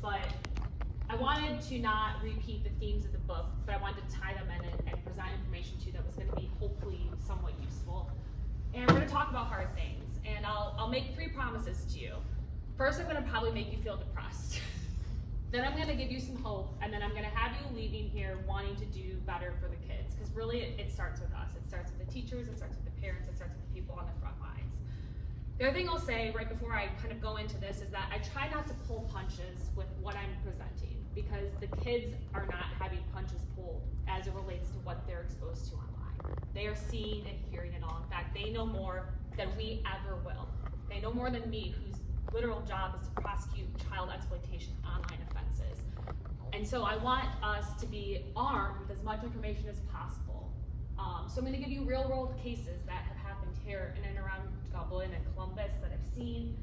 but I wanted to not repeat the themes of the book, but I wanted to tie them in and present information to you that was going to be hopefully somewhat useful. And we're going to talk about hard things, and I'll make 3 promises to you. First, I'm going to probably make you feel depressed. Then I'm going to give you some hope, and then I'm going to have you leaving here wanting to do better for the kids, because really it starts with us. It starts with the teachers, it starts with the parents, it starts with the people on the front lines. The other thing I'll say right before I kind of go into this is that I try not to pull punches with what I'm presenting, because the kids are not having punches pulled as it relates to what they're exposed to online. They are seeing and hearing it all. In fact, they know more than we ever will. They know more than me, whose literal job is to prosecute child exploitation online offenses. And so I want us to be armed with as much information as possible. So I'm going to give you real world cases that have happened here in and around Dublin and Columbus that I've seen,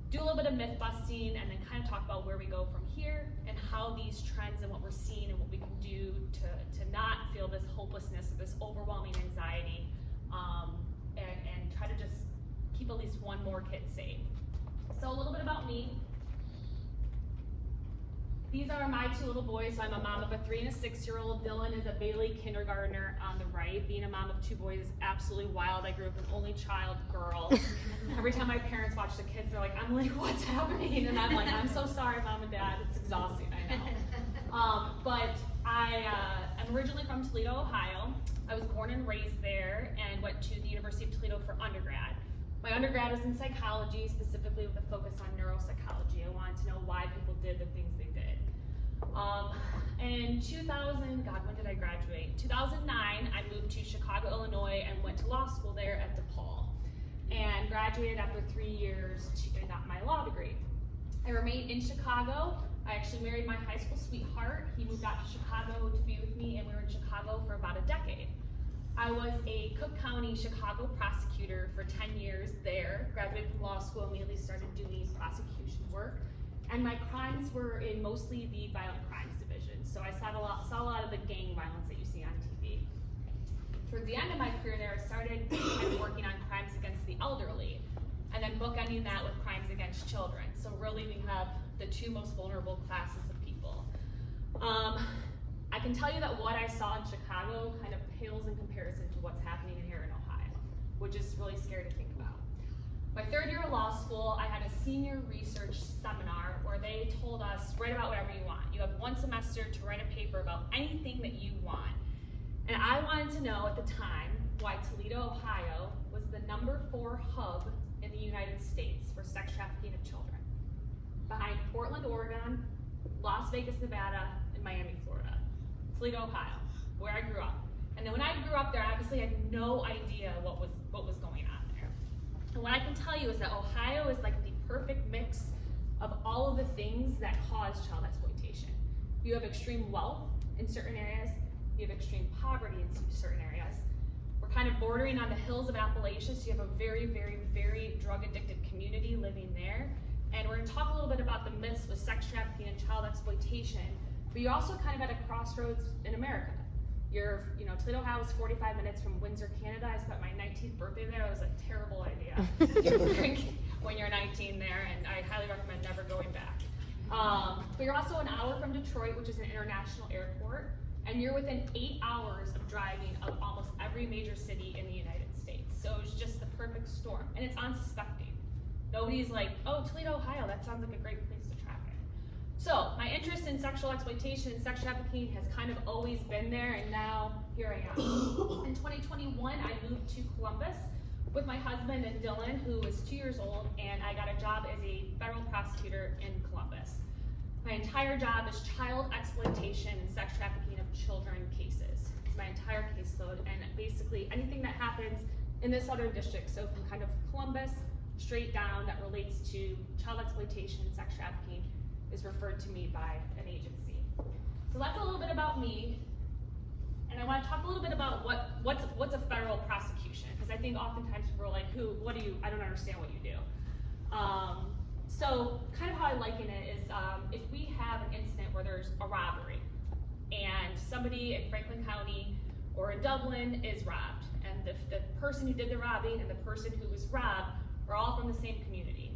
do a little bit of myth busting, and then kind of talk about where we go from here and how these trends and what we're seeing and what we can do to not feel this hopelessness or this overwhelming anxiety, and try to just keep at least one more kid safe. So a little bit about me. These are my 2 little boys. So I'm a mom of a 3 and a 6-year-old. Dylan is a Bailey kindergartner on the right. Being a mom of 2 boys is absolutely wild. I grew up an only child girl. Every time my parents watch the kids, they're like, Emily, what's happening? And I'm like, I'm so sorry, Mom and Dad. It's exhausting, I know. But I'm originally from Toledo, Ohio. I was born and raised there and went to the University of Toledo for undergrad. My undergrad was in psychology, specifically with a focus on neuropsychology. I wanted to know why people did the things they did. In 2000, God, when did I graduate? 2009, I moved to Chicago, Illinois, and went to law school there at DePaul, and graduated after 3 years and got my law degree. I remained in Chicago. I actually married my high school sweetheart. He moved out to Chicago to be with me, and we were in Chicago for about a decade. I was a Cook County, Chicago prosecutor for 10 years there, graduated from law school, immediately started doing prosecution work, and my crimes were in mostly the violent crimes division. So I saw a lot of the gang violence that you see on TV. Towards the end of my career there, I started kind of working on crimes against the elderly, and then bookending that with crimes against children. So really we have the 2 most vulnerable classes of people. I can tell you that what I saw in Chicago kind of pales in comparison to what's happening here in Ohio, which is really scary to think about. My 3rd year of law school, I had a senior research seminar where they told us, write about whatever you want. You have 1 semester to write a paper about anything that you want. And I wanted to know at the time why Toledo, Ohio was the number 4 hub in the United States for sex trafficking of children, behind Portland, Oregon, Las Vegas, Nevada, and Miami, Florida. Toledo, Ohio, where I grew up. And then when I grew up there, I obviously had no idea what was going on there. And what I can tell you is that Ohio is like the perfect mix of all of the things that cause child exploitation. You have extreme wealth in certain areas, you have extreme poverty in certain areas. We're kind of bordering on the hills of Appalachia, so you have a very, very, very drug-addicted community living there. And we're gonna talk a little bit about the myths with sex trafficking and child exploitation, but you're also kind of at a crossroads in America. Toledo, Ohio is 45 minutes from Windsor, Canada. I spent my 19th birthday there. It was a terrible idea to drink when you're 19 there, and I highly recommend never going back. But you're also an hour from Detroit, which is an international airport, and you're within 8 hours of driving of almost every major city in the United States. So it's just the perfect storm, and it's unsuspecting. Nobody's like, oh, Toledo, Ohio, that sounds like a great place to traffic. So my interest in sexual exploitation and sex trafficking has kind of always been there, and now here I am. In 2021, I moved to Columbus with my husband and Dylan, who was 2 years old, and I got a job as a federal prosecutor in Columbus. My entire job is child exploitation and sex trafficking of children cases. It's my entire caseload, and basically anything that happens in the Southern District, so from kind of Columbus straight down that relates to child exploitation and sex trafficking is referred to me by an agency. So that's a little bit about me, and I want to talk a little bit about what's a federal prosecution, because I think oftentimes people are like, I don't understand what you do. So kind of how I liken it is if we have an incident where there's a robbery and somebody in Franklin County or in Dublin is robbed, and the person who did the robbing and the person who was robbed are all from the same community.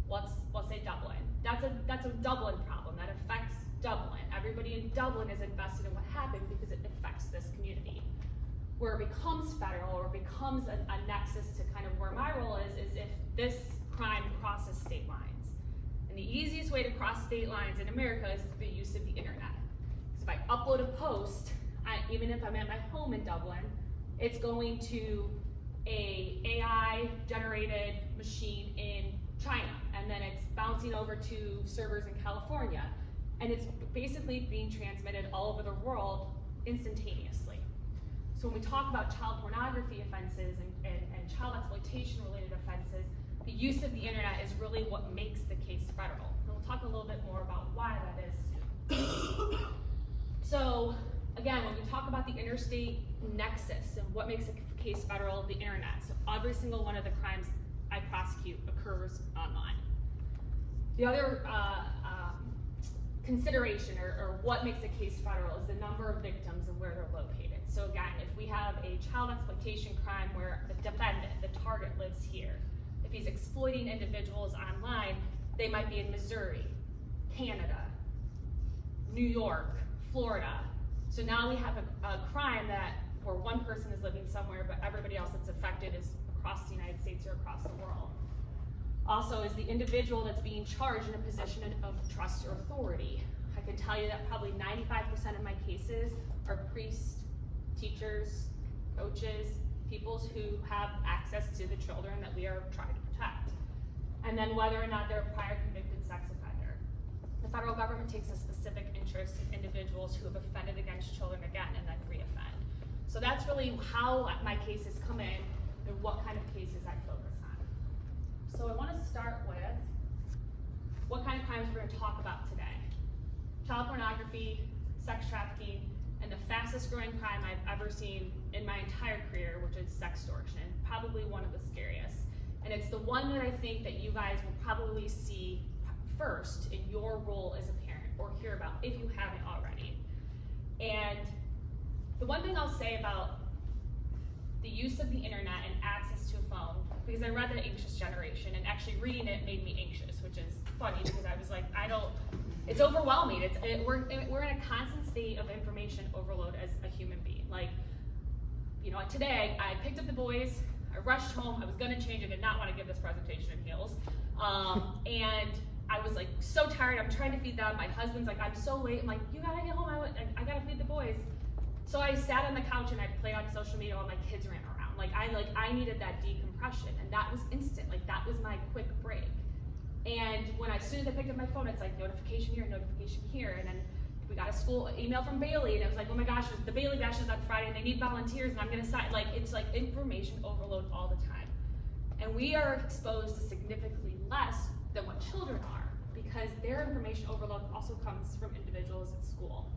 Let's say Dublin. that's a Dublin problem that affects Dublin. Everybody in Dublin is invested in what happened because it affects this community. Where it becomes federal or becomes a nexus to kind of where my role is if this crime crosses state lines. And the easiest way to cross state lines in America is the use of the internet. So if I upload a post, even if I'm at my home in Dublin, it's going to a AI generated machine in China, and then it's bouncing over to servers in California. And it's basically being transmitted all over the world instantaneously. So when we talk about child pornography offenses and child exploitation related offenses, the use of the internet is really what makes the case federal. And we'll talk a little bit more about why that is. So again, when we talk about the interstate nexus and what makes a case federal, the internet. So every single one of the crimes I prosecute occurs online. The other consideration or what makes a case federal is the number of victims and where they're located. So again, if we have a child exploitation crime where the defendant, the target, lives here, if he's exploiting individuals online, they might be in Missouri, Canada, New York, Florida. So now we have a crime where one person is living somewhere, but everybody else that's affected is across the United States or across the world. Also, is the individual that's being charged in a position of trust or authority. I can tell you that probably 95% of my cases are priests, teachers, coaches, people who have access to the children that we are trying to protect. And then whether or not they're a prior convicted sex offender. The federal government takes a specific interest in individuals who have offended against children again and then re-offend. So that's really how my cases come in and what kind of cases I focus on. So I want to start with what kind of crimes we're going to talk about today. Child pornography, sex trafficking, and the fastest growing crime I've ever seen in my entire career, which is sextortion, probably one of the scariest. And it's the one that I think that you guys will probably see first in your role as a parent or hear about if you haven't already. And the one thing I'll say about the use of the internet and access to a phone, because I read The Anxious Generation, and actually reading it made me anxious, which is funny because I was like, it's overwhelming. We're in a constant state of information overload as a human being. Like, you know, today I picked up the boys, I rushed home, I was gonna change, I did not want to give this presentation in heels. And I was like so tired, I'm trying to feed them. My husband's like, I'm so late. I'm like, you gotta get home, I gotta feed the boys. So I sat on the couch and I played on social media while my kids ran around. I needed that decompression, and that was instant. Like, that was my quick break. And as soon as I picked up my phone, it's like notification here, and then we got a school email from Bailey, and it was like, oh my gosh, the Bailey Bash is on Friday, and they need volunteers, and I'm gonna sign. Like, it's like information overload all the time. And we are exposed to significantly less than what children are, because their information overload also comes from individuals at school.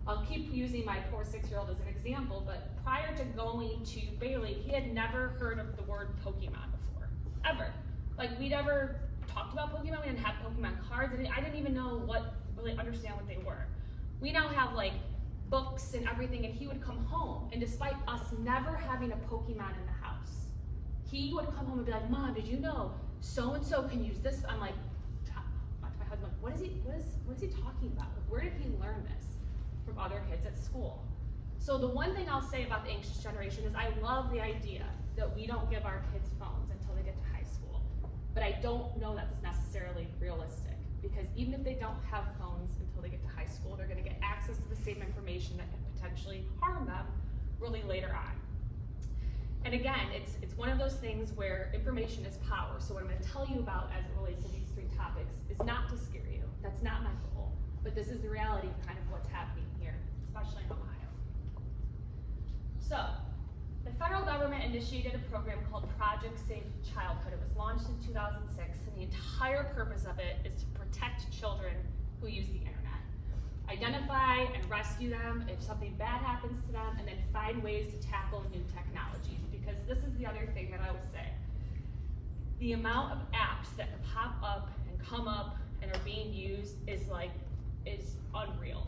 I'll keep using my poor 6-year-old as an example, but prior to going to Bailey, he had never heard of the word Pokemon before, ever. Like, we'd never talked about Pokemon, we didn't have Pokemon cards, and I didn't even know really understand what they were. We now have like books and everything, and he would come home, and despite us never having a Pokemon in the house, he would come home and be like, Mom, did you know so-and-so can use this? I'm like, to my husband, what is he talking about? Like, where did he learn this? From other kids at school. So the one thing I'll say about the anxious generation is I love the idea that we don't give our kids phones until they get to high school. But I don't know that's necessarily realistic, because even if they don't have phones until they get to high school, they're gonna get access to the same information that can potentially harm them really later on. And again, it's one of those things where information is power. So what I'm gonna tell you about as it relates to these 3 topics is not to scare you. That's not my goal. But this is the reality of kind of what's happening here, especially in Ohio. So, the federal government initiated a program called Project Safe Childhood. It was launched in 2006, and the entire purpose of it is to protect children who use the internet. Identify and rescue them if something bad happens to them, and then find ways to tackle new technologies, because this is the other thing that I will say. The amount of apps that pop up and come up and are being used is unreal.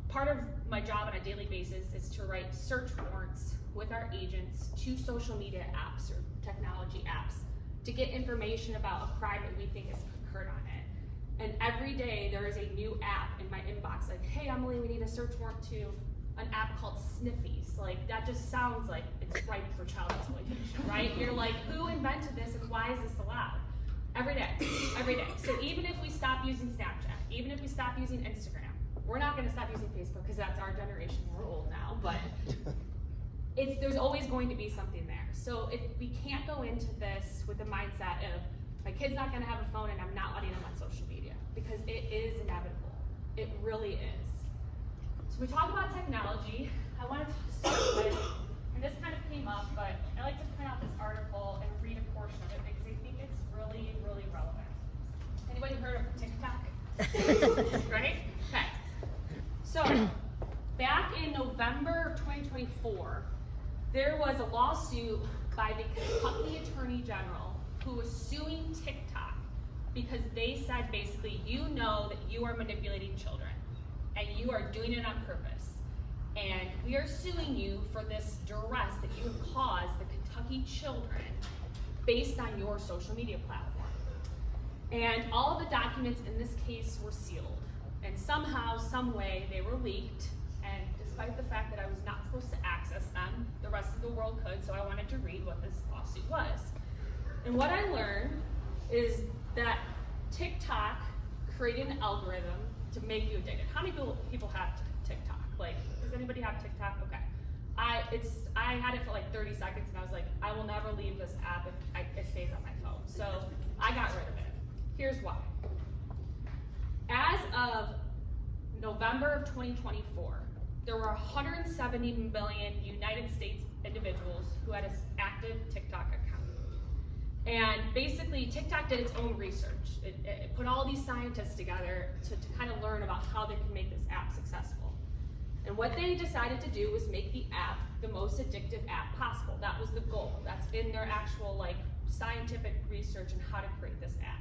Part of my job on a daily basis is to write search warrants with our agents to social media apps or technology apps to get information about a crime that we think has occurred on it. And every day there is a new app in my inbox, like, hey Emily, we need a search warrant to an app called Sniffies. Like, that just sounds like it's ripe for child exploitation, right? You're like, who invented this and why is this allowed? Every day, every day. So even if we stop using Snapchat, even if we stop using Instagram, we're not gonna stop using Facebook because that's our generation, we're old now, but there's always going to be something there. So we can't go into this with the mindset of, my kid's not gonna have a phone and I'm not letting them on social media, because it is inevitable. It really is. So we talk about technology. I wanted to start with, and this kind of came up, but I like to print out this article and read a portion of it because I think it's really, really relevant. Anybody heard of TikTok? Right? Okay. So, back in November of 2024, there was a lawsuit by the Kentucky Attorney General who was suing TikTok because they said basically, you know that you are manipulating children and you are doing it on purpose. And we are suing you for this duress that you have caused the Kentucky children based on your social media platform. And all of the documents in this case were sealed. And somehow, some way, they were leaked. And despite the fact that I was not supposed to access them, the rest of the world could, so I wanted to read what this lawsuit was. And what I learned is that TikTok created an algorithm to make you addicted. How many people have TikTok? Like, does anybody have TikTok? Okay. I had it for like 30 seconds and I was like, I will never leave this app if it stays on my phone. So I got rid of it. Here's why. As of November of 2024, there were 170 million United States individuals who had an active TikTok account. And basically, TikTok did its own research. It put all these scientists together to kind of learn about how they can make this app successful. And what they decided to do was make the app the most addictive app possible. That was the goal. That's in their actual scientific research on how to create this app.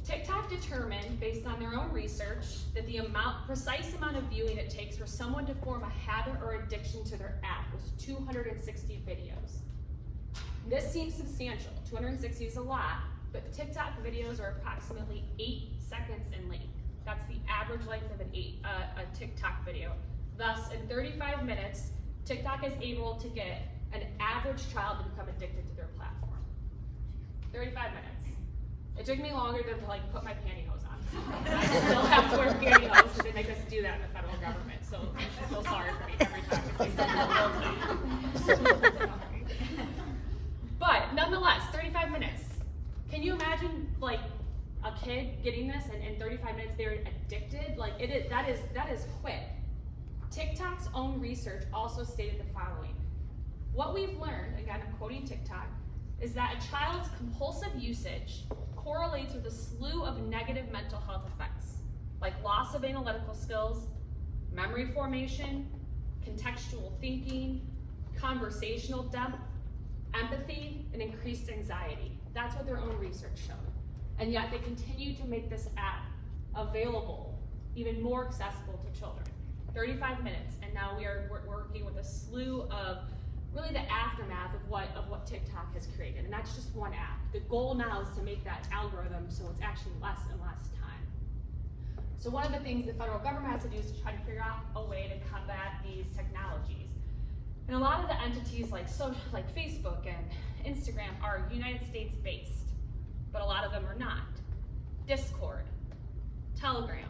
TikTok determined, based on their own research, that the precise amount of viewing it takes for someone to form a habit or addiction to their app was 260 videos. This seems substantial. 260 is a lot, but TikTok videos are approximately 8 seconds in length. That's the average length of a TikTok video. Thus, in 35 minutes, TikTok is able to get an average child to become addicted to their platform. 35 minutes. It took me longer to put my pantyhose on. I still have to wear pantyhose because they make us do that in the federal government. So you should feel sorry for me every time because they send that bill to me. But nonetheless, 35 minutes. Can you imagine a kid getting this and in 35 minutes they're addicted? That is quick. TikTok's own research also stated the following. What we've learned, again I'm quoting TikTok, is that a child's compulsive usage correlates with a slew of negative mental health effects, like loss of analytical skills, memory formation, contextual thinking, conversational depth, empathy, and increased anxiety. That's what their own research showed. And yet they continue to make this app available, even more accessible to children. 35 minutes, and now we're working with a slew of really the aftermath of what TikTok has created, and that's just one app. The goal now is to make that algorithm so it's actually less and less time. So one of the things the federal government has to do is to try to figure out a way to combat these technologies. And a lot of the entities like Facebook and Instagram are United States based, but a lot of them are not. Discord, Telegram,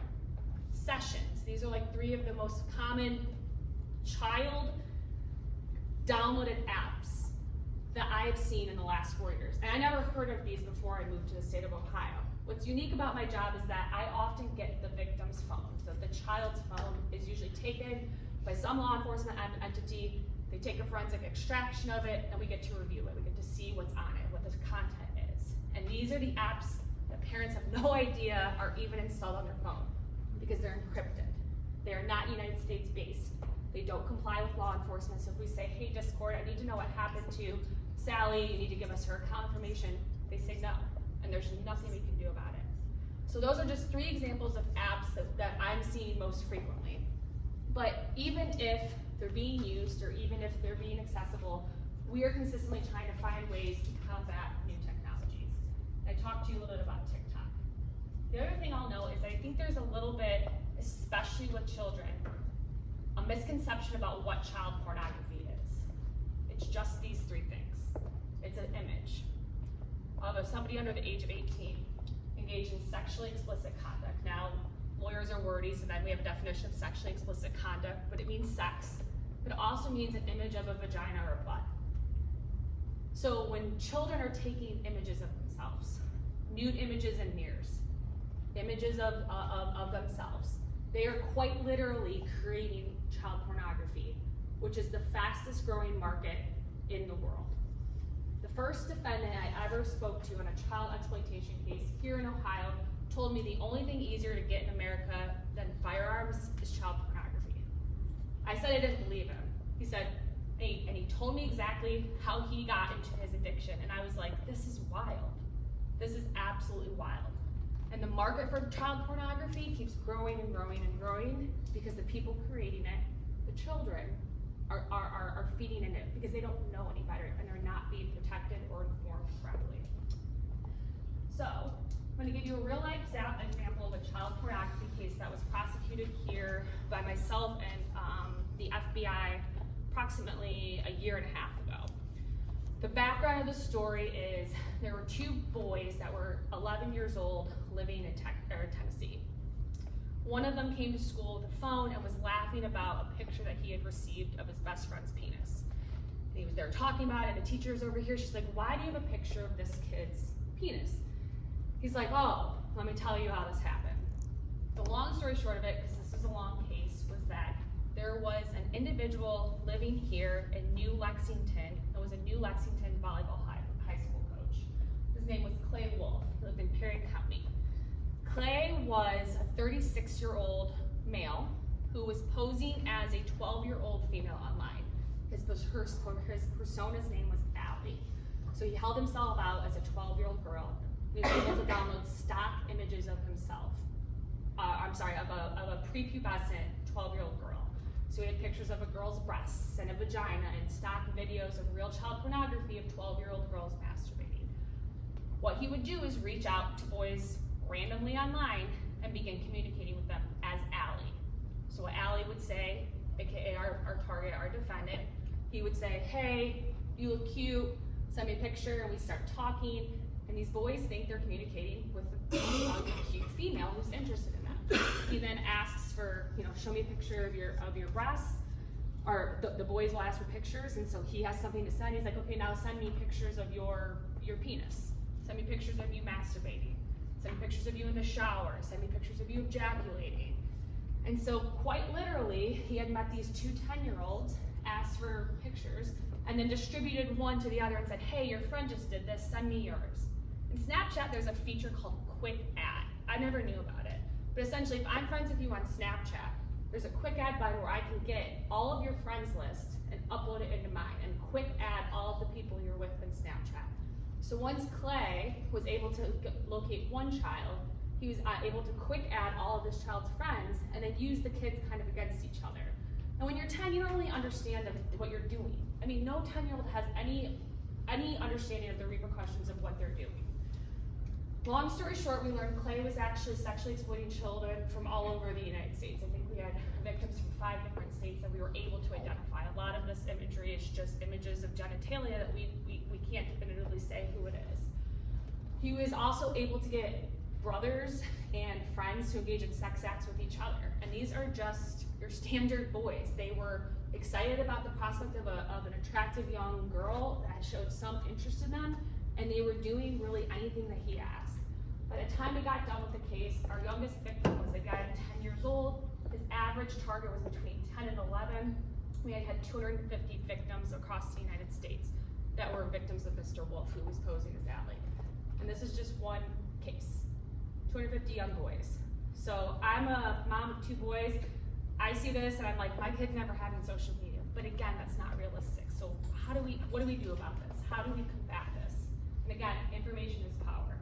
Sessions, these are 3 of the most common child downloaded apps that I've seen in the last 4 years. And I never heard of these before I moved to the state of Ohio. What's unique about my job is that I often get the victim's phone. So the child's phone is usually taken by some law enforcement entity. They take a forensic extraction of it, and we get to review it. We get to see what's on it, what the content is. And these are the apps that parents have no idea are even installed on their phone because they're encrypted. They are not United States based. They don't comply with law enforcement. So if we say, hey, Discord, I need to know what happened to Sally, you need to give us her account information, they say no, and there's nothing we can do about it. So those are just 3 examples of apps that I'm seeing most frequently. But even if they're being used, or even if they're being accessible, we are consistently trying to find ways to combat new technologies. I talked to you a little bit about TikTok. The other thing I'll note is I think there's a little bit, especially with children, a misconception about what child pornography is. It's just these three things. It's an image of somebody under the age of 18 engaged in sexually explicit conduct. Now, lawyers are wordy, so then we have a definition of sexually explicit conduct, but it means sex. But it also means an image of a vagina or a butt. So when children are taking images of themselves, nude images in mirrors, images of themselves, they are quite literally creating child pornography, which is the fastest growing market in the world. The first defendant I ever spoke to in a child exploitation case here in Ohio told me the only thing easier to get in America than firearms is child pornography. I said I didn't believe him. He said, and he told me exactly how he got into his addiction, and I was like, this is wild. This is absolutely wild. And the market for child pornography keeps growing and growing and growing because the people creating it, the children, are feeding into it because they don't know any better and they're not being protected or informed correctly. So, I'm going to give you a real life example of a child pornography case that was prosecuted here by myself and the FBI approximately a year and a half ago. The background of the story is there were two boys that were 11 years old living in Tennessee. One of them came to school with a phone and was laughing about a picture that he had received of his best friend's penis. And he was there talking about it, and the teacher's over here. She's like, why do you have a picture of this kid's penis? He's like, oh, let me tell you how this happened. The long story short of it, because this is a long case, was that there was an individual living here in New Lexington. It was a New Lexington volleyball high school coach. His name was Clay Wolf. He lived in Perry County. Clay was a 36-year-old male who was posing as a 12-year-old female online. His persona's name was Allie. So he held himself out as a 12-year-old girl. He was able to download stock images of himself. Of a prepubescent 12-year-old girl. So he had pictures of a girl's breasts and a vagina and stock videos of real child pornography of 12-year-old girls masturbating. What he would do is reach out to boys randomly online and begin communicating with them as Allie. So what Allie would say, aka our target, our defendant, he would say, hey, you look cute, send me a picture, and we start talking, and these boys think they're communicating with a cute female who's interested in them. He then asks for, show me a picture of your breasts, or the boys will ask for pictures, and so he has something to send. He's like, okay, now send me pictures of your penis. Send me pictures of you masturbating. Send me pictures of you in the shower. Send me pictures of you ejaculating. And so quite literally, he had met these two 10-year-olds, asked for pictures, and then distributed one to the other and said, hey, your friend just did this, send me yours. In Snapchat, there's a feature called Quick Add. I never knew about it. But essentially, if I'm friends with you on Snapchat, there's a Quick Add button where I can get all of your friends list and upload it into mine, and quick add all of the people you're with in Snapchat. So once Clay was able to locate one child, he was able to quick add all of this child's friends and then use the kids kind of against each other. And when you're 10, you don't really understand what you're doing. I mean, no 10-year-old has any understanding of the repercussions of what they're doing. Long story short, we learned Clay was actually sexually exploiting children from all over the United States. I think we had victims from 5 different states that we were able to identify. A lot of this imagery is just images of genitalia that we can't definitively say who it is. He was also able to get brothers and friends to engage in sex acts with each other. And these are just your standard boys. They were excited about the prospect of an attractive young girl that showed some interest in them, and they were doing really anything that he asked. By the time we got done with the case, our youngest victim was a guy 10 years old. His average target was between 10 and 11. We had 250 victims across the United States that were victims of Mr. Wolf, who was posing as Allie. And this is just one case, 250 young boys. So I'm a mom of 2 boys. I see this and I'm like, my kids never having social media. But again, that's not realistic. So what do we do about this? How do we combat this? And again, information is power.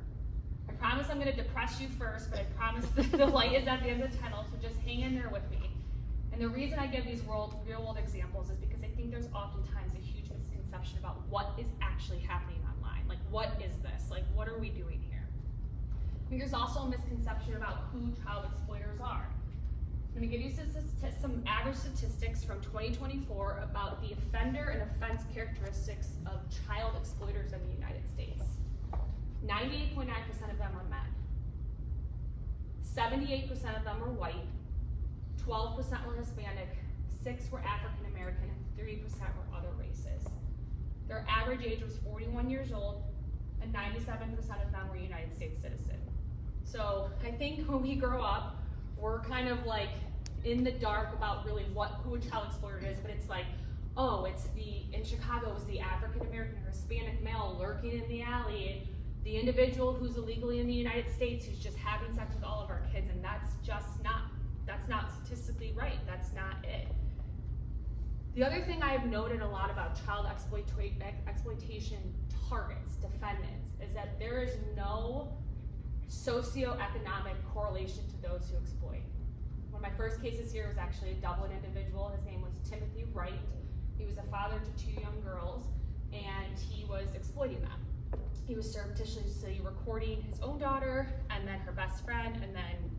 I promise I'm gonna depress you first, but I promise the light is at the end of the tunnel, so just hang in there with me. And the reason I give these real world examples is because I think there's oftentimes a huge misconception about what is actually happening online. Like, what is this? Like, what are we doing here? There's also a misconception about who child exploiters are. I'm going to give you some average statistics from 2024 about the offender and offense characteristics of child exploiters in the United States. 98.9% of them are men. 78% of them are white. 12% were Hispanic. 6% were African American, and 3% were other races. Their average age was 41 years old, and 97% of them were United States citizens. So I think when we grow up, we're kind of like in the dark about really who a child exploiter is, but it's like, oh, in Chicago, it's the African American or Hispanic male lurking in the alley, and the individual who's illegally in the United States who's just having sex with all of our kids, and that's not statistically right. That's not it. The other thing I've noted a lot about child exploitation targets, defendants, is that there is no socioeconomic correlation to those who exploit. One of my first cases here was actually a Dublin individual. His name was Timothy Wright. He was a father to 2 young girls, and he was exploiting them. He was surreptitiously recording his own daughter, and then her best friend, and then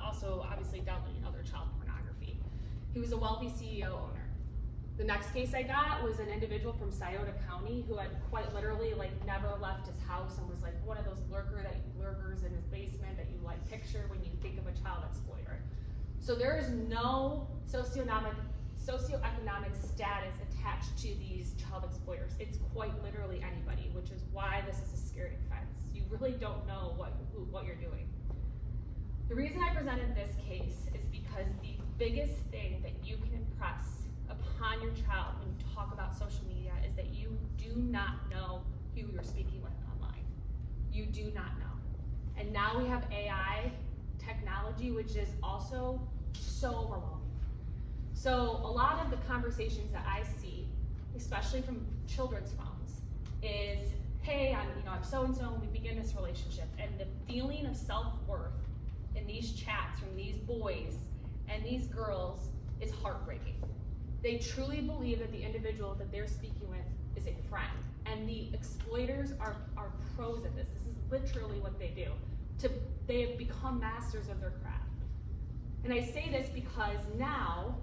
also obviously downloading other child pornography. He was a wealthy CEO owner. The next case I got was an individual from Scioto County who had quite literally never left his house and was like one of those lurkers in his basement that you picture when you think of a child exploiter. So there is no socioeconomic status attached to these child exploiters. It's quite literally anybody, which is why this is a scary offense. You really don't know what you're doing. The reason I presented this case is because the biggest thing that you can impress upon your child when you talk about social media is that you do not know who you're speaking with online. You do not know. And now we have AI technology, which is also so overwhelming. So a lot of the conversations that I see, especially from children's phones, is, hey, I'm so-and-so, and we begin this relationship. And the feeling of self-worth in these chats from these boys and these girls is heartbreaking. They truly believe that the individual that they're speaking with is a friend. And the exploiters are pros at this. This is literally what they do. They have become masters of their craft. And I say this because now,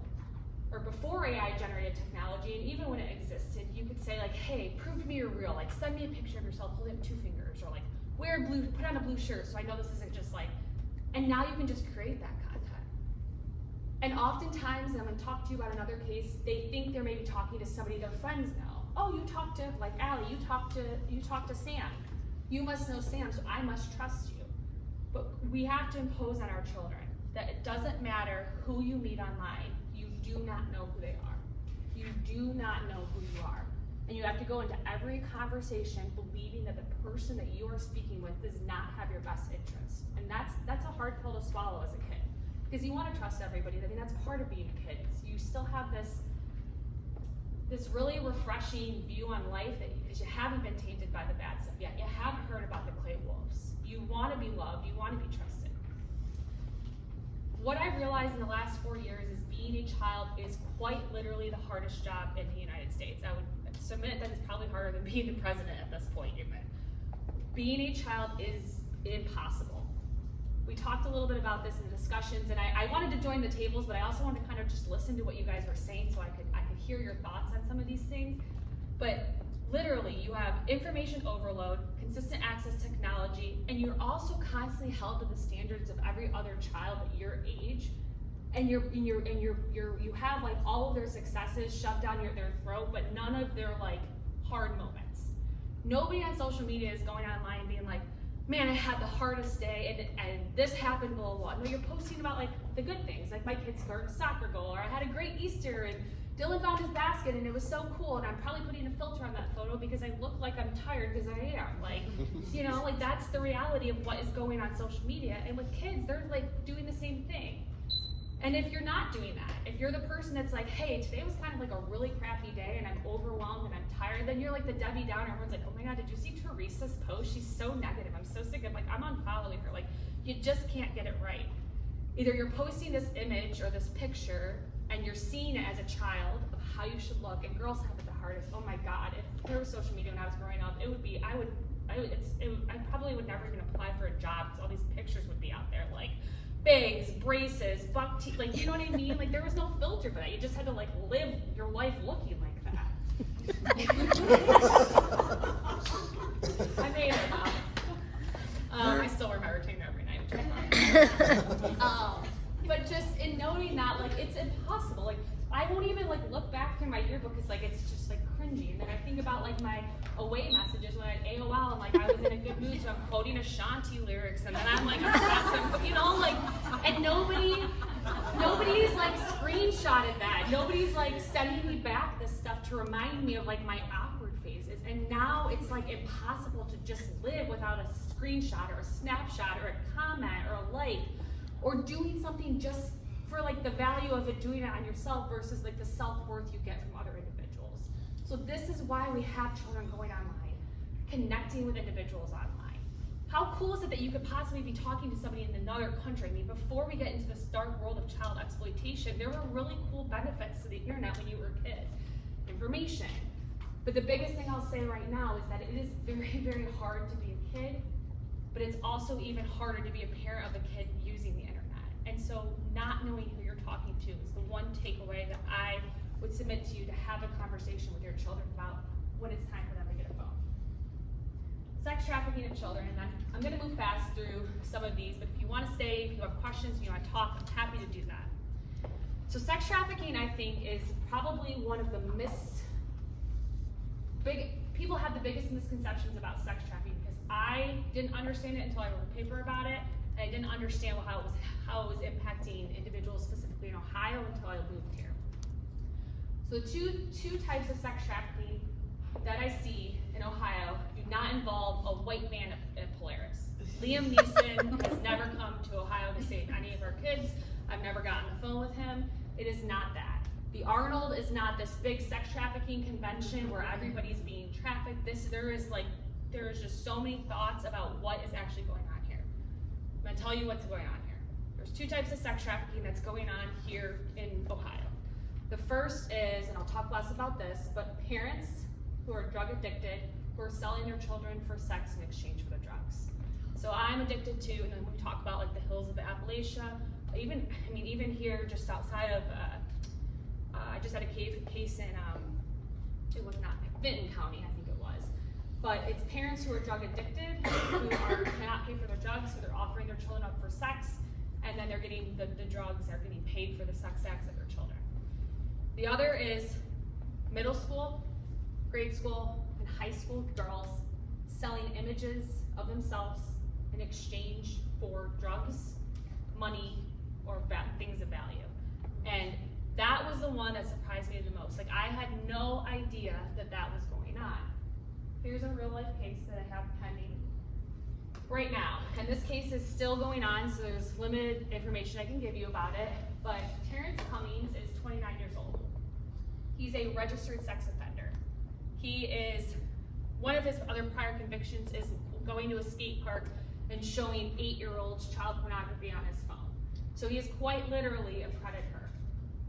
or before AI generated technology, and even when it existed, you could say hey, prove to me you're real. Send me a picture of yourself holding up 2 fingers, or put on a blue shirt so I know this isn't just and now you can just create that content. And oftentimes, I'm gonna talk to you about another case, they think they're maybe talking to somebody their friends know. Oh, you talked to, Allie, you talked to Sam. You must know Sam, so I must trust you. But we have to impose on our children that it doesn't matter who you meet online, you do not know who they are. You do not know who you are. And you have to go into every conversation believing that the person that you are speaking with does not have your best interests. And that's a hard pill to swallow as a kid. Because you want to trust everybody. That's part of being a kid. You still have this really refreshing view on life because you haven't been tainted by the bad stuff yet. You haven't heard about the clay wolves. You want to be loved, you want to be trusted. What I've realized in the last 4 years is being a child is quite literally the hardest job in the United States. I would submit that it's probably harder than being the president at this point even. Being a child is impossible. We talked a little bit about this in the discussions, and I wanted to join the tables, but I also wanted to kind of just listen to what you guys were saying so I could hear your thoughts on some of these things. But literally, you have information overload, consistent access to technology, and you're also constantly held to the standards of every other child at your age. And you have all of their successes shoved down their throat, but none of their hard moments. Nobody on social media is going online and being man, I had the hardest day and this happened, blah, blah, blah. No, you're posting about the good things, my kid scored a soccer goal, or I had a great Easter, and Dylan found his basket and it was so cool, and I'm probably putting a filter on that photo because I look like I'm tired, because I am. That's the reality of what is going on social media. And with kids, they're doing the same thing. And if you're not doing that, if you're the person that's hey, today was kind of a really crappy day and I'm overwhelmed and I'm tired, then you're the Debbie Downer. Everyone's oh my God, did you see Teresa's post? She's so negative. I'm so sick of I'm unfollowing her. You just can't get it right. Either you're posting this image or this picture and you're seeing it as a child of how you should look, and girls have it the hardest. Oh my God, if there was social media when I was growing up, I would I probably would never even apply for a job because all these pictures would be out there, like bigs, braces, buck teeth, like, you know what I mean? Like, there was no filter for that. You just had to like live your life looking like that. I made it up. I still wear my retainer every night, which I love. But just in noting that, like, it's impossible. Like, I won't even like look back through my yearbook because like it's just like cringy. And then I think about like my away messages when I had AOL and like I was in a good mood, so I'm quoting Ashanti lyrics, and then I'm like, you know, like, and nobody's like screenshotted that. Nobody's like sending me back this stuff to remind me of like my awkward phases. And now it's like impossible to just live without a screenshot or a snapshot or a comment or a like, or doing something just for like the value of it, doing it on yourself versus like the self-worth you get from other individuals. So this is why we have children going online, connecting with individuals online. How cool is it that you could possibly be talking to somebody in another country? I mean, before we get into this dark world of child exploitation, there were really cool benefits to the internet when you were a kid. Information. But the biggest thing I'll say right now is that it is very, very hard to be a kid, but it's also even harder to be a parent of a kid using the internet. And so not knowing who you're talking to is the one takeaway that I would submit to you to have a conversation with your children about when it's time for them to get a phone. Sex trafficking of children, and I'm going to move fast through some of these, but if you want to stay, if you have questions, if you want to talk, I'm happy to do that. So sex trafficking, I think, is probably one of the people have the biggest misconceptions about sex trafficking because I didn't understand it until I wrote a paper about it. I didn't understand how it was impacting individuals specifically in Ohio until I moved here. So two types of sex trafficking that I see in Ohio do not involve a white man at Polaris. Liam Neeson has never come to Ohio to save any of our kids. I've never gotten on the phone with him. It is not that. The Arnold is not this big sex trafficking convention where everybody's being trafficked. There is just so many thoughts about what is actually going on here. I'm going to tell you what's going on here. There's two types of sex trafficking that's going on here in Ohio. The first is, and I'll talk less about this, but parents who are drug addicted who are selling their children for sex in exchange for the drugs. So I'm addicted to, and then we talk about like the hills of the Appalachia, even here just outside of, I just had a case in, it was not Vinton County, I think it was. But it's parents who are drug addicted, who cannot pay for their drugs, so they're offering their children up for sex, and then they're getting the drugs, are getting paid for the sex acts of their children. The other is middle school, grade school, and high school girls selling images of themselves in exchange for drugs, money, or things of value. And that was the one that surprised me the most. Like, I had no idea that that was going on. Here's a real life case that I have pending right now. And this case is still going on, so there's limited information I can give you about it. But Terrence Cummings is 29 years old. He's a registered sex offender. He is, one of his other prior convictions is going to a skate park and showing 8-year-olds child pornography on his phone. So he is quite literally a predator.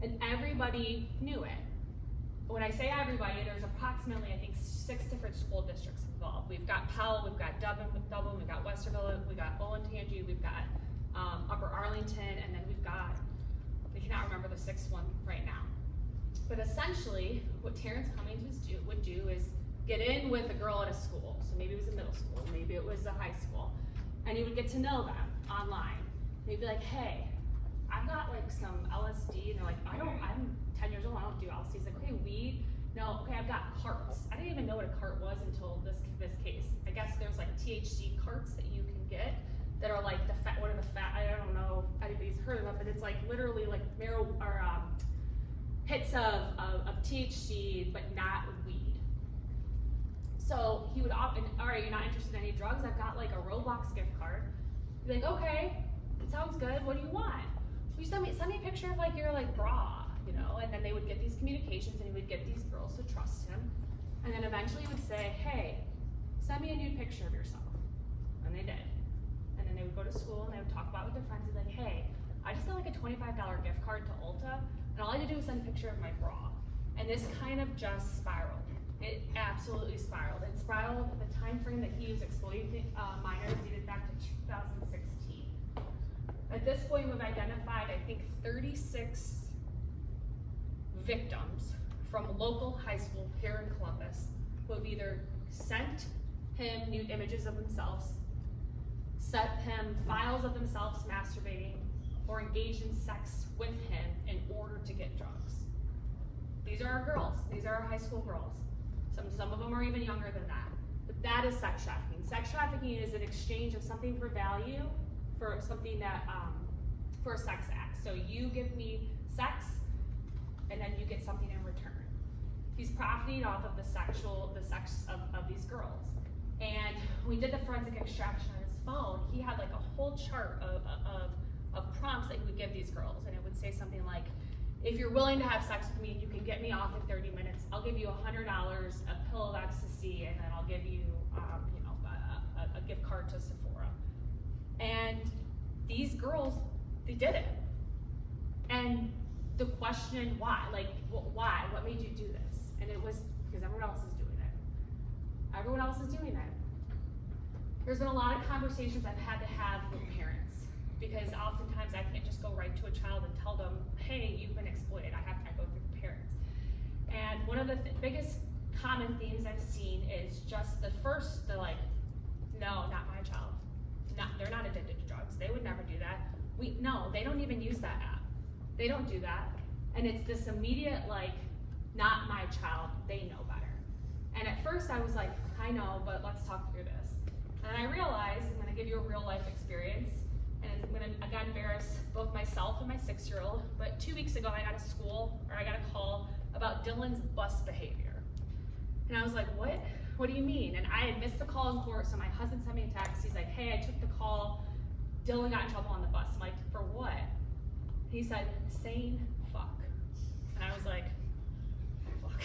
And everybody knew it. But when I say everybody, there's approximately, I think, 6 different school districts involved. We've got Pell, we've got Dublin, we've got Westerville, we've got Olentangy, we've got Upper Arlington, and then we've got, I cannot remember the 6th one right now. But essentially, what Terrence Cummings would do is get in with a girl at a school. So maybe it was a middle school, maybe it was a high school. And he would get to know them online. And he'd be like, hey, I've got like some LSD, and they're like, I'm 10 years old, I don't do LSD. He's like, okay, weed? No, okay, I've got carts. I didn't even know what a cart was until this case. I guess there's like THC carts that you can get that are like I don't know if anybody's heard of it, but it's like literally like hits of THC, but not weed. So he would often, all right, you're not interested in any drugs? I've got like a Roblox gift card. Be like, okay, it sounds good, what do you want? You send me a picture of like your like bra, you know, and then they would get these communications and he would get these girls to trust him. And then eventually he would say, hey, send me a nude picture of yourself. And they did. And then they would go to school and they would talk about it with their friends and be like, hey, I just got like a $25 gift card to Ulta, and all I had to do was send a picture of my bra. And this kind of just spiraled. It absolutely spiraled. It spiraled. The time frame that he was exploiting minors dated back to 2016. At this point, we've identified, I think, 36 victims from a local high school here in Columbus who have either sent him nude images of themselves, sent him files of themselves masturbating, or engaged in sex with him in order to get drugs. These are our girls. These are our high school girls. Some of them are even younger than that. But that is sex trafficking. Sex trafficking is an exchange of something for value for something that, for a sex act. So you give me sex, and then you get something in return. He's profiting off of the sex of these girls. And when we did the forensic extraction on his phone, he had like a whole chart of prompts that he would give these girls. And it would say something like, if you're willing to have sex with me, you can get me off in 30 minutes. I'll give you $100, a pill of ecstasy, and then I'll give you, a gift card to Sephora. And these girls, they did it. And the question, why? Like, why? What made you do this? And it was because everyone else is doing it. Everyone else is doing it. There's been a lot of conversations I've had to have with parents, because oftentimes I can't just go right to a child and tell them, hey, you've been exploited. I have to go through the parents. And one of the biggest common themes I've seen is just like, no, not my child. They're not addicted to drugs. They would never do that. No, they don't even use that app. They don't do that. And it's this immediate, like, not my child, they know better. And at first I was like, I know, but let's talk through this. And I realized, I'm gonna give you a real life experience, and I got embarrassed, both myself and my 6-year-old, but 2 weeks ago I got a call about Dylan's bus behavior. And I was like, what? What do you mean? And I had missed the call in court, so my husband sent me a text. He's like, hey, I took the call. Dylan got in trouble on the bus. I'm like, for what? He said, saying fuck. And I was like, fuck.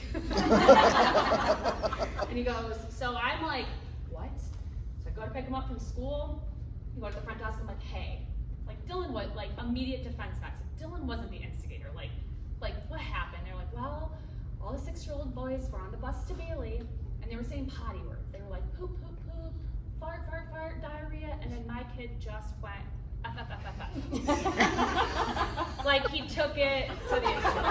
And he goes, so I'm like, what? So I go to pick him up from school. I go to the front desk. I'm like, hey, like Dylan, what? Like immediate defense facts. Dylan wasn't the instigator. Like what happened? They're like, well, all the 6-year-old boys were on the bus to Bailey, and they were saying potty words. They were like, poop, poop, poop, fart, fart, fart, diarrhea, and then my kid just went f, f, f, f, f. Like he took it to the extent.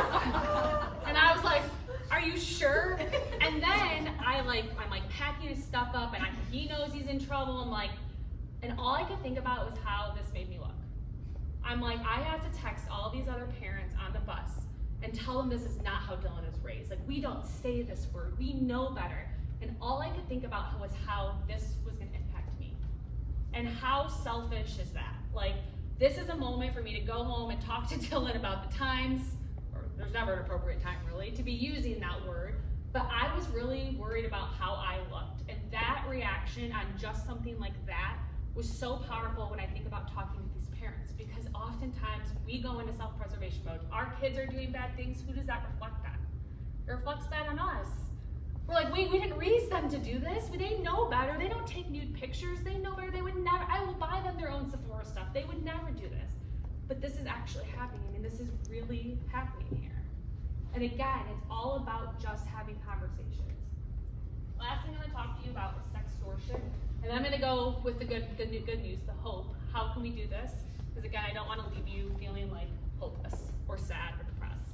And I was like, are you sure? And then I'm like packing his stuff up, and he knows he's in trouble. I'm like, and all I could think about was how this made me look. I'm like, I have to text all these other parents on the bus and tell them this is not how Dylan is raised. Like, we don't say this word, we know better. And all I could think about was how this was gonna impact me. And how selfish is that? Like, this is a moment for me to go home and talk to Dylan about the times, or there's never an appropriate time really, to be using that word. But I was really worried about how I looked. And that reaction on just something like that was so powerful when I think about talking with these parents, because oftentimes we go into self-preservation mode. Our kids are doing bad things, who does that reflect on? It reflects bad on us. We're like, we didn't raise them to do this. They know better. They don't take nude pictures. They know better. They would never, I will buy them their own Sephora stuff. They would never do this. But this is actually happening, and this is really happening here. And again, it's all about just having conversations. Last thing I'm gonna talk to you about is sextortion. And I'm gonna go with the good news, the hope. How can we do this? Because again, I don't wanna leave you feeling like hopeless or sad or depressed.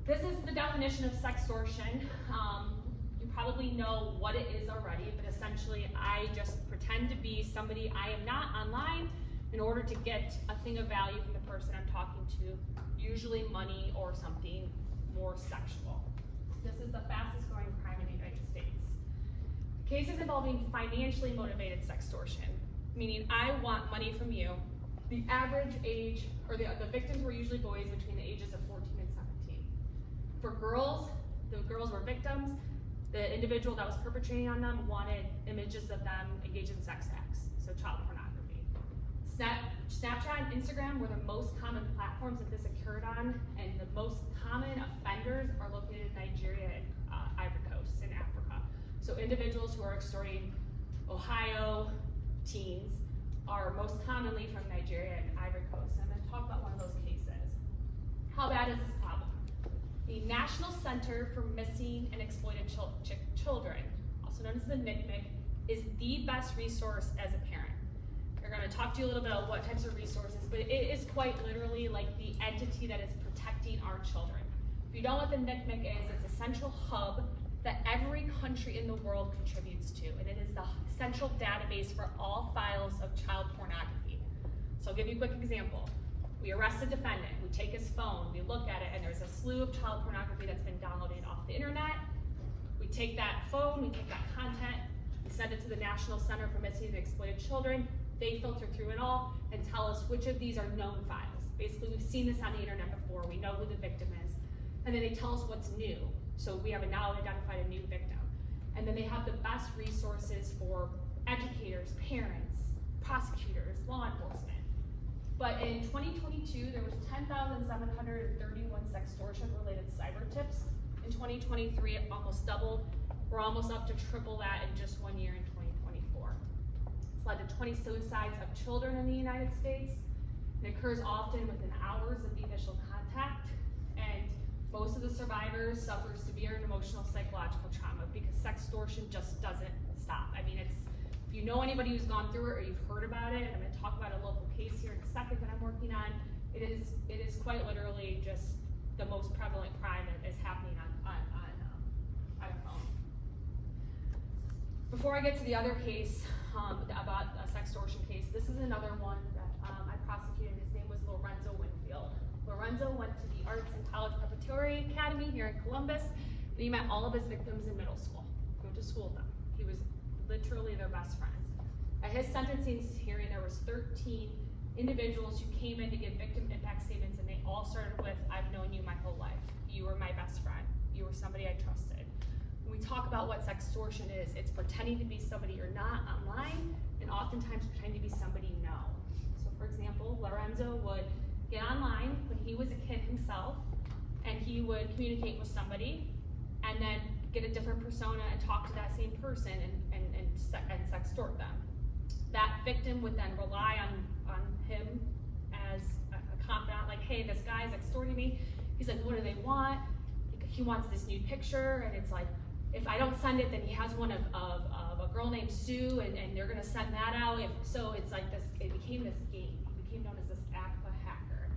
This is the definition of sextortion. You probably know what it is already, but essentially I just pretend to be somebody I am not online in order to get a thing of value from the person I'm talking to, usually money or something more sexual. This is the fastest growing crime in the United States. Cases involving financially motivated sextortion, meaning I want money from you. The average age, or the victims were usually boys between the ages of 14 and 17. For girls, the girls were victims. The individual that was perpetrating on them wanted images of them engaged in sex acts, so child pornography. Snapchat and Instagram were the most common platforms that this occurred on, and the most common offenders are located in Nigeria and Ivory Coast in Africa. So individuals who are extorting Ohio teens are most commonly from Nigeria and Ivory Coast. And I'm going to talk about one of those cases. How bad is this problem? The National Center for Missing and Exploited Children, also known as the NCMEC, is the best resource as a parent. They're going to talk to you a little bit about what types of resources, but it is quite literally like the entity that is protecting our children. If you don't know what the NCMEC is, it's a central hub that every country in the world contributes to, and it is the central database for all files of child pornography. So I'll give you a quick example. We arrest a defendant, we take his phone, we look at it, and there's a slew of child pornography that's been downloaded off the internet. We take that phone, we take that content, we send it to the National Center for Missing and Exploited Children. They filter through it all and tell us which of these are known files. Basically, we've seen this on the internet before, we know who the victim is, and then they tell us what's new. So we have now identified a new victim. And then they have the best resources for educators, parents, prosecutors, law enforcement. But in 2022, there was 10,731 sextortion-related cyber tips. In 2023, it almost doubled. We're almost up to triple that in just 1 year in 2024. It's led to 20 suicides of children in the United States. It occurs often within hours of the initial contact. And most of the survivors suffer severe and emotional psychological trauma because sextortion just doesn't stop. I mean, if you know anybody who's gone through it or you've heard about it, and I'm going to talk about a local case here in a second that I'm working on, it is quite literally just the most prevalent crime that is happening on a phone. Before I get to the other case about a sextortion case, this is another one that I prosecuted. His name was Lorenzo Winfield. Lorenzo went to the Arts and College Preparatory Academy here in Columbus, and he met all of his victims in middle school. He went to school with them. He was literally their best friends. At his sentencing hearing, there was 13 individuals who came in to give victim impact statements, and they all started with, "I've known you my whole life. You were my best friend. You were somebody I trusted." When we talk about what sextortion is, it's pretending to be somebody you're not online, and oftentimes pretending to be somebody you know. So for example, Lorenzo would get online when he was a kid himself, and he would communicate with somebody, and then get a different persona and talk to that same person and sextort them. That victim would then rely on him as a confidant, like, hey, this guy's extorting me. He's like, what do they want? He wants this nude picture, and it's like, if I don't send it, then he has one of a girl named Sue, and they're gonna send that out. So it's like this, it became this game. He became known as this ACPA hacker.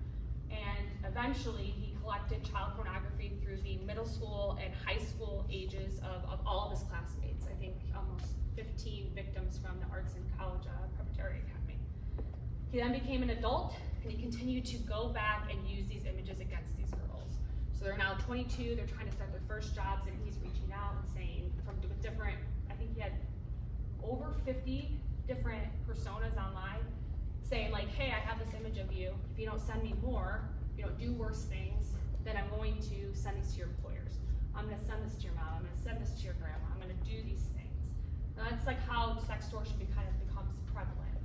And eventually he collected child pornography through the middle school and high school ages of all of his classmates. I think almost 15 victims from the Arts and College Preparatory Academy. He then became an adult, and he continued to go back and use these images against these girls. So they're now 22, they're trying to start their first jobs, and he's reaching out and saying, from different, I think he had over 50 different personas online, saying like, hey, I have this image of you. If you don't send me more, you don't do worse things, then I'm going to send these to your employers. I'm gonna send this to your mom, I'm gonna send this to your grandma, I'm gonna do these things. Now that's like how sextortion kind of becomes prevalent.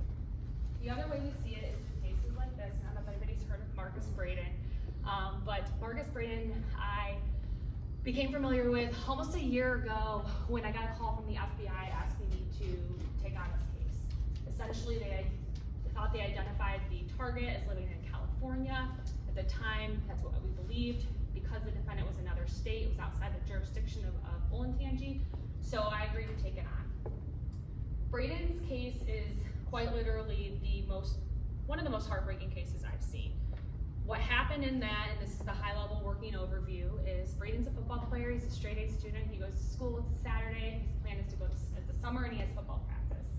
The other way we see it is through cases like this. I don't know if anybody's heard of Marcus Braden, but Marcus Braden, I became familiar with almost a year ago when I got a call from the FBI asking me to take on this case. Essentially, they thought they identified the target as living in California. At the time, that's what we believed. Because the defendant was another state, it was outside the jurisdiction of Olentangy, so I agreed to take it on. Braden's case is quite literally one of the most heartbreaking cases I've seen. What happened in that, and this is the high-level working overview, is Braden's a football player. He's a straight-A student. He goes to school. It's a Saturday. His plan is to go to it's the summer, and he has football practice.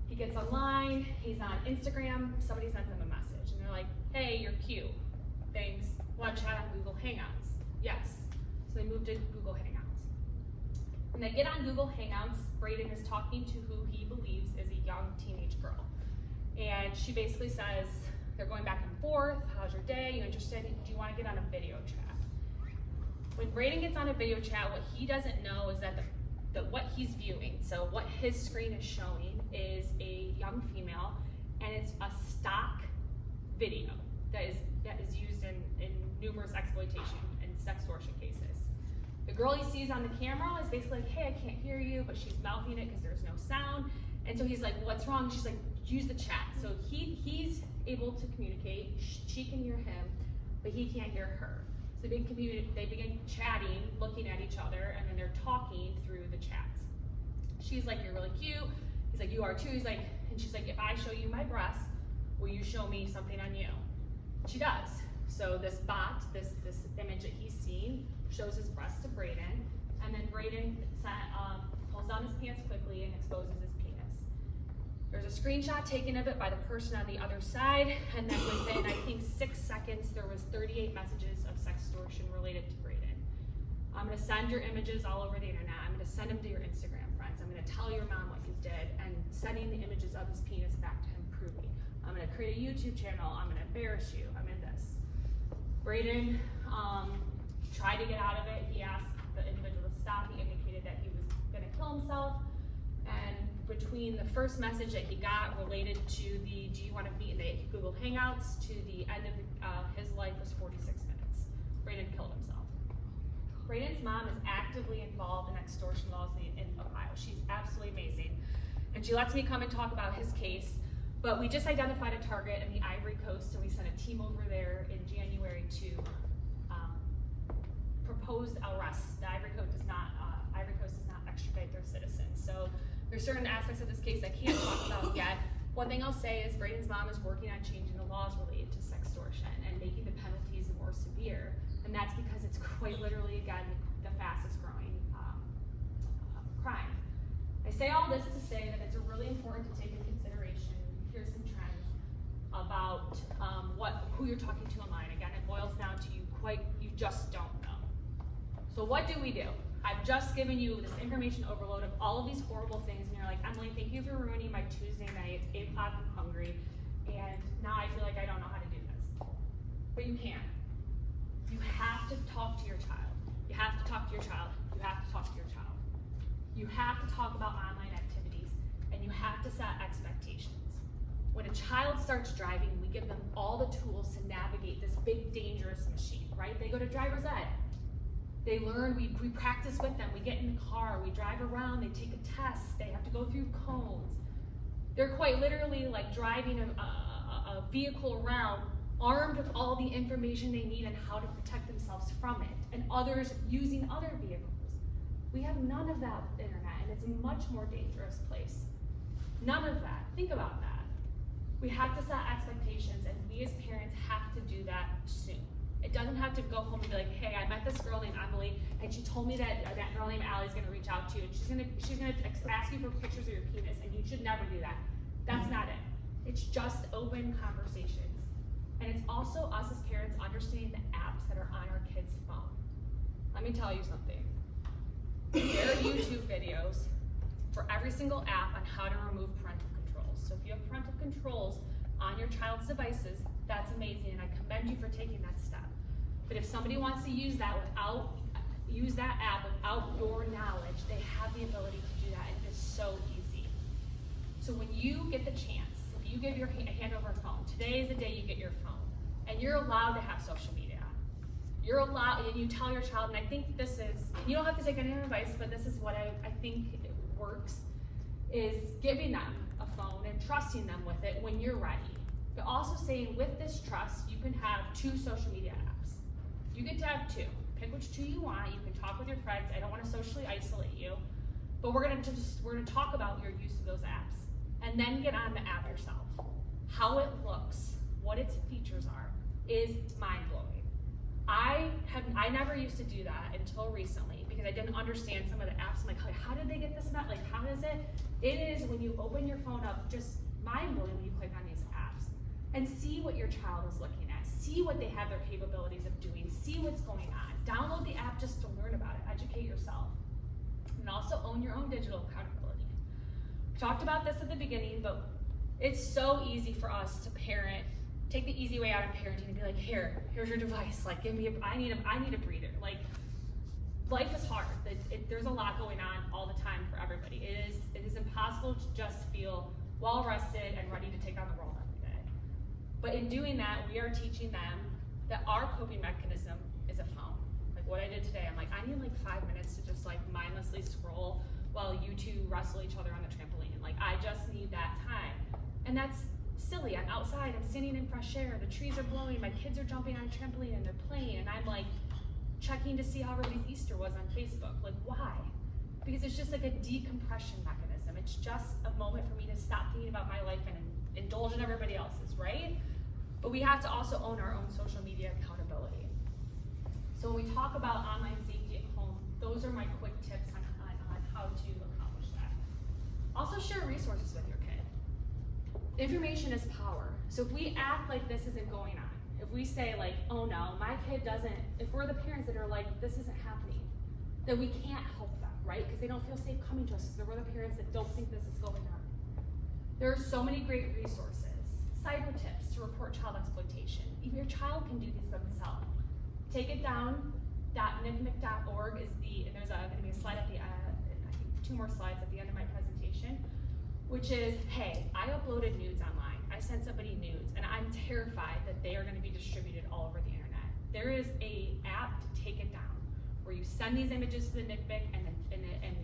He gets online. He's on Instagram. Somebody sends him a message, and they're like, "Hey, you're cute. Thanks. Want to chat on Google Hangouts?" Yes. So they moved to Google Hangouts. When they get on Google Hangouts, Braden is talking to who he believes is a young teenage girl, and she basically says, they're going back and forth. How's your day? You interested? Do you want to get on a video chat? When Braden gets on a video chat, what he doesn't know is that what he's viewing, so what his screen is showing, is a young female, and it's a stock video that is used in numerous exploitation and sextortion cases. The girl he sees on the camera is basically like, hey, I can't hear you, but she's mouthing it because there's no sound. And so he's like, what's wrong? She's like, use the chat. So he's able to communicate, she can hear him, but he can't hear her. So So they begin chatting, looking at each other, and then they're talking through the chats. She's like, you're really cute. He's like, you are too. He's like, and she's like, if I show you my breasts, will you show me something on you? She does. So this bot, this image that he's seeing, shows his breasts to Braden, and then Braden pulls down his pants quickly and exposes his penis. There's a screenshot taken of it by the person on the other side, and then within, I think, 6 seconds, there was 38 messages of sextortion related to Braden. I'm gonna send your images all over the internet. I'm gonna send them to your Instagram friends. I'm gonna tell your mom what you did, and sending the images of his penis back to him proving. I'm gonna create a YouTube channel. I'm gonna embarrass you. I'm in this. Braden tried to get out of it. He asked the individual to stop. He indicated that he was gonna kill himself. And between the first message that he got related to the do you want to meet in the Google Hangouts to the end of his life was 46 minutes. Braden killed himself. Braden's mom is actively involved in extortion laws in Ohio. She's absolutely amazing. And she lets me come and talk about his case. But we just identified a target in the Ivory Coast, and we sent a team over there in January to propose arrests. The Ivory Coast does not extradite their citizens. So there's certain aspects of this case I can't talk about yet. One thing I'll say is Braden's mom is working on changing the laws related to sextortion and making the penalties more severe. And that's because it's quite literally, again, the fastest growing crime. I say all this to say that it's really important to take into consideration, here's some trends about who you're talking to online. Again, it boils down to you just don't know. So what do? I've just given you this information overload of all of these horrible things, and you're like, Emily, thank you for ruining my Tuesday night. It's 8 o'clock, I'm hungry, and now I feel like I don't know how to do this. But you can. You have to talk to your child. You have to talk to your child. You have to talk to your child. You have to talk about online activities, and you have to set expectations. When a child starts driving, we give them all the tools to navigate this big, dangerous machine, right? They go to driver's ed. They learn, we practice with them, we get in the car, we drive around, they take a test, they have to go through cones. They're quite literally like driving a vehicle around, armed with all the information they need on how to protect themselves from it, and others using other vehicles. We have none of that with the internet, and it's a much more dangerous place. None of that. Think about that. We have to set expectations, and we as parents have to do that soon. It doesn't have to go home and be like, hey, I met this girl named Emily, and she told me that girl named Allie's gonna reach out to you, and she's gonna ask you for pictures of your penis, and you should never do that. That's not it. It's just open conversations. And it's also us as parents understanding the apps that are on our kids' phone. Let me tell you something. There are YouTube videos for every single app on how to remove parental controls. So if you have parental controls on your child's devices, that's amazing, and I commend you for taking that step. But if somebody wants to use that app without your knowledge, they have the ability to do that, and it's so easy. So when you get the chance, if you give your hand over a phone, today is the day you get your phone, and you're allowed to have social media. You're allowed, and you tell your child, and I think this is, you don't have to take any advice, but this is what I think works, is giving them a phone and trusting them with it when you're ready. But also saying, with this trust, you can have 2 social media apps. You get to have 2. Pick which 2 you want. You can talk with your friends. I don't want to socially isolate you, but we're gonna talk about your use of those apps, and then get on the app yourself. How it looks, what its features are, is mind-blowing. I never used to do that until recently because I didn't understand some of the apps. I'm like, how did they get this met? Like, how is it? It is when you open your phone up, just mind-blowing when you click on these apps and see what your child is looking at, see what they have their capabilities of doing, see what's going on. Download the app just to learn about it, educate yourself, and also own your own digital accountability. We talked about this at the beginning, but it's so easy for us to parent, take the easy way out of parenting and be like, here's your device. Like, I need a breather. Like, life is hard. There's a lot going on all the time for everybody. It is impossible to just feel well rested and ready to take on the world every day. But in doing that, we are teaching them that our coping mechanism is a phone. Like what I did today, I'm like, I need like 5 minutes to just like mindlessly scroll while you 2 wrestle each other on the trampoline. Like, I just need that time. And that's silly. I'm outside, I'm standing in fresh air, the trees are blowing, my kids are jumping on a trampoline and they're playing, and I'm like, checking to see how everybody's Easter was on Facebook. Like, why? Because it's just like a decompression mechanism. It's just a moment for me to stop thinking about my life and indulge in everybody else's, right? But we have to also own our own social media accountability. So when we talk about online safety at home, those are my quick tips on how to accomplish that. Also share resources with your kid. Information is power. So if we act like this isn't going on, if we say like, oh no, my kid doesn't, if we're the parents that are like, this isn't happening, then we can't help them, right? Because they don't feel safe coming to us, because we're the parents that don't think this is going on. There are so many great resources. Cyber tips to report child exploitation. Even your child can do these themselves. Take it down, .nicmic.org is and there's going to be a slide at the end, I think 2 more slides at the end of my presentation, which is, hey, I uploaded nudes online. I sent somebody nudes, and I'm terrified that they are going to be distributed all over the internet. There is a app to take it down, where you send these images to the NCMEC, and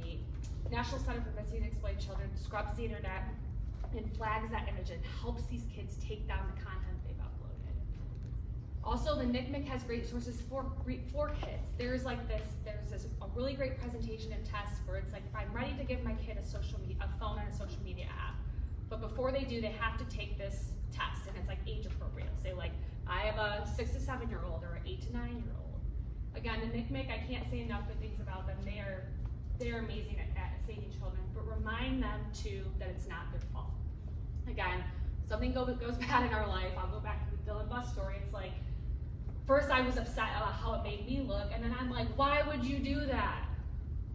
the National Center for Missing and Exploited Children scrubs the internet and flags that image and helps these kids take down the content they've uploaded. Also, the NCMEC has great sources for kids. There's a really great presentation and test where it's like, if I'm ready to give my kid a phone and a social media app, but before they do, they have to take this test, and it's like age appropriate. Say like, I have a 6 to 7 year old or an 8 to 9 year old. Again, the NCMEC, I can't say enough good things about them. They're amazing at saving children, but remind them too that it's not their fault. Again, something goes bad in our life. I'll go back to the Dylan Bus story. It's like, first I was upset about how it made me look, and then I'm like, why would you do that?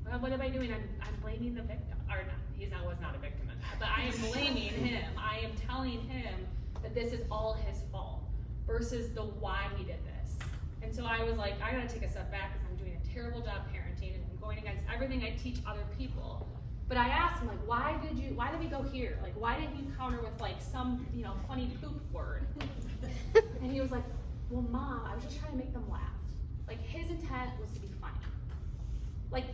Well, what am I doing? I'm blaming the victim, or no, he was not a victim in that, but I am blaming him. I am telling him that this is all his fault versus the why he did this. And so I was like, I gotta take a step back because I'm doing a terrible job parenting and I'm going against everything I teach other people. But I asked him, like, why did we go here? Like, why didn't you counter with like some, funny poop word? And he was like, well, Mom, I was just trying to make them laugh. Like, his intent was to be funny. Like,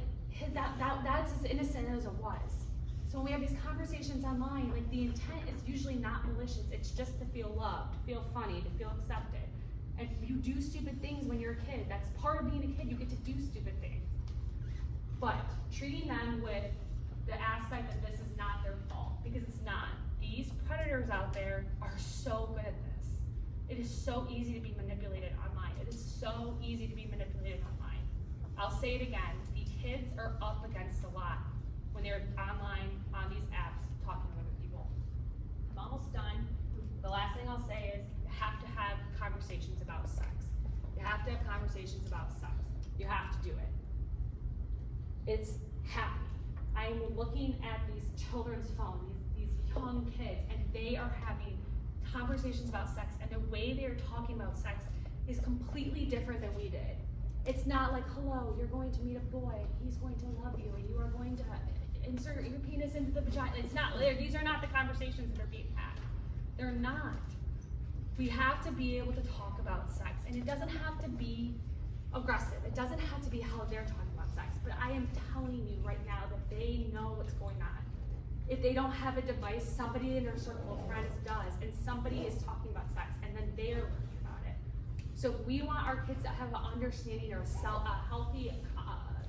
that's as innocent as it was. So when we have these conversations online, like, the intent is usually not malicious. It's just to feel loved, to feel funny, to feel accepted. And you do stupid things when you're a kid. That's part of being a kid. You get to do stupid things. But treating them with the aspect that this is not their fault, because it's not. These predators out there are so good at this. It is so easy to be manipulated online. It is so easy to be manipulated online. I'll say it again, the kids are up against a lot when they're online on these apps talking to other people. I'm almost done. The last thing I'll say is you have to have conversations about sex. You have to have conversations about sex. You have to do it. It's happening. I'm looking at these children's phones, these young kids, and they are having conversations about sex, and the way they're talking about sex is completely different than we did. It's not like, hello, you're going to meet a boy, he's going to love you, and you are going to insert your penis into the vagina. It's not, these are not the conversations that are being had. They're not. We have to be able to talk about sex, and it doesn't have to be aggressive. It doesn't have to be how they're talking about sex, but I am telling you right now that they know what's going on. If they don't have a device, somebody in their circle of friends does, and somebody is talking about sex, and then they're learning about it. So if we want our kids to have an understanding or a healthy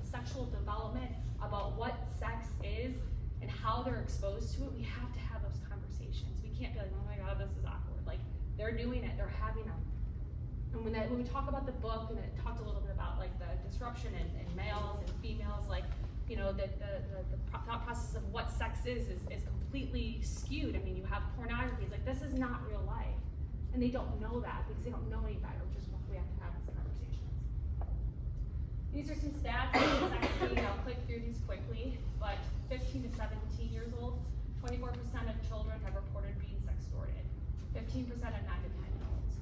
sexual development about what sex is and how they're exposed to it, we have to have those conversations. We can't be like, oh my God, this is awkward. Like, they're doing it, they're having them. And when we talk about the book, and it talked a little bit about like the disruption in males and females, like, the thought process of what sex is completely skewed. I mean, you have pornography. It's like, this is not real life. And they don't know that because they don't know any better, which is why we have to have these conversations. These are some stats on sex dating. I'll click through these quickly, but 15 to 17 years old, 24% of children have reported being sextorted. 15% of 9 to 10-year-olds.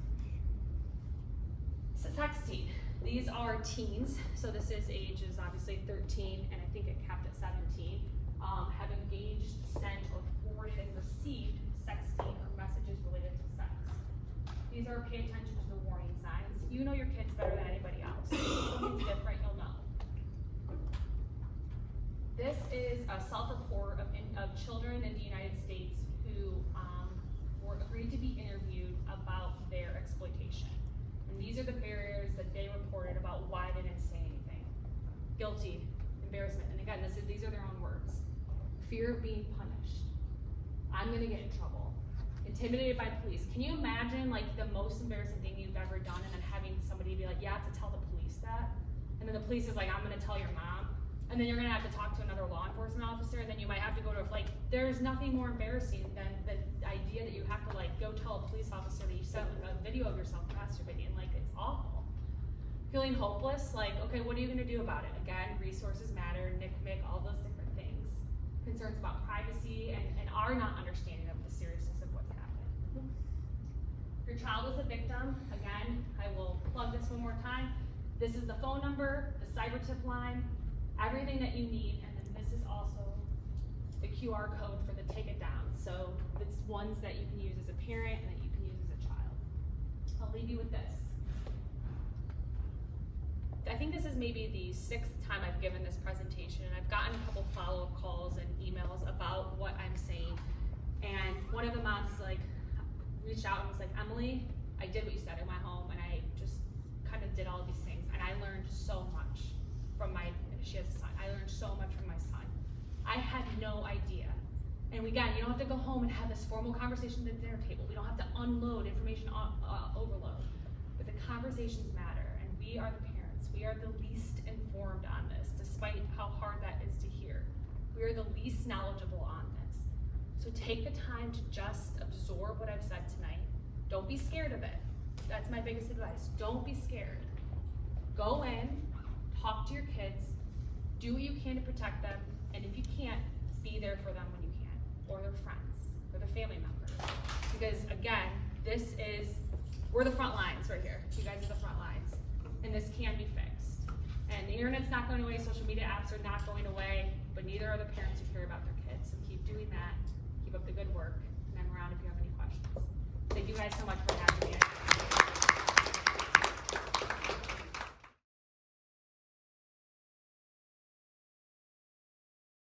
So texting. These are teens, so this is ages obviously 13, and I think it capped at 17, have engaged, sent, or forwarded and received sexting or messages related to sex. These are pay attention to the warning signs. You know your kids better than anybody else. If something's different, you'll know. This is a self-report of children in the United States who were agreed to be interviewed about their exploitation. And these are the barriers that they reported about why they didn't say anything. Guilty, embarrassment, and again, these are their own words. Fear of being punished. I'm gonna get in trouble. Intimidated by police. Can you imagine like the most embarrassing thing you've ever done and then having somebody be like, you have to tell the police that? And then the police is like, I'm gonna tell your mom. And then you're gonna have to talk to another law enforcement officer, and then you might have to go to, like, there's nothing more embarrassing than the idea that you have to like go tell a police officer that you sent a video of yourself masturbating. Like, it's awful. Feeling hopeless, like, okay, what are you gonna do about it? Again, resources matter, NICMIC, all those different things. Concerns about privacy and our not understanding of the seriousness of what's happened. Your child is a victim. Again, I will plug this one more time. This is the phone number, the cyber tip line, everything that you need, and then this is also the QR code for the take it down. So it's ones that you can use as a parent and that you can use as a child. I'll leave you with this. I think this is maybe the 6th time I've given this presentation, and I've gotten a couple follow-up calls and emails about what I'm saying. And one of the moms like reached out and was like, Emily, I did what you said in my home, and I just kind of did all of these things, and I learned so much from she has a son. I learned so much from my son. I had no idea. And again, you don't have to go home and have this formal conversation at the dinner table. We don't have to unload information overload. But the conversations matter, and we are the parents. We are the least informed on this, despite how hard that is to hear. We are the least knowledgeable on this. So take the time to just absorb what I've said tonight. Don't be scared of it. That's my biggest advice. Don't be scared. Go in, talk to your kids, do what you can to protect them, and if you can't, be there for them when you can, or their friends, or their family members. Because again, we're the front lines right here. You guys are the front lines, and this can be fixed. And the internet's not going away, social media apps are not going away, but neither are the parents who care about their kids. So keep doing that, keep up the good work, and I'm around if you have any questions. Thank you guys so much for having me.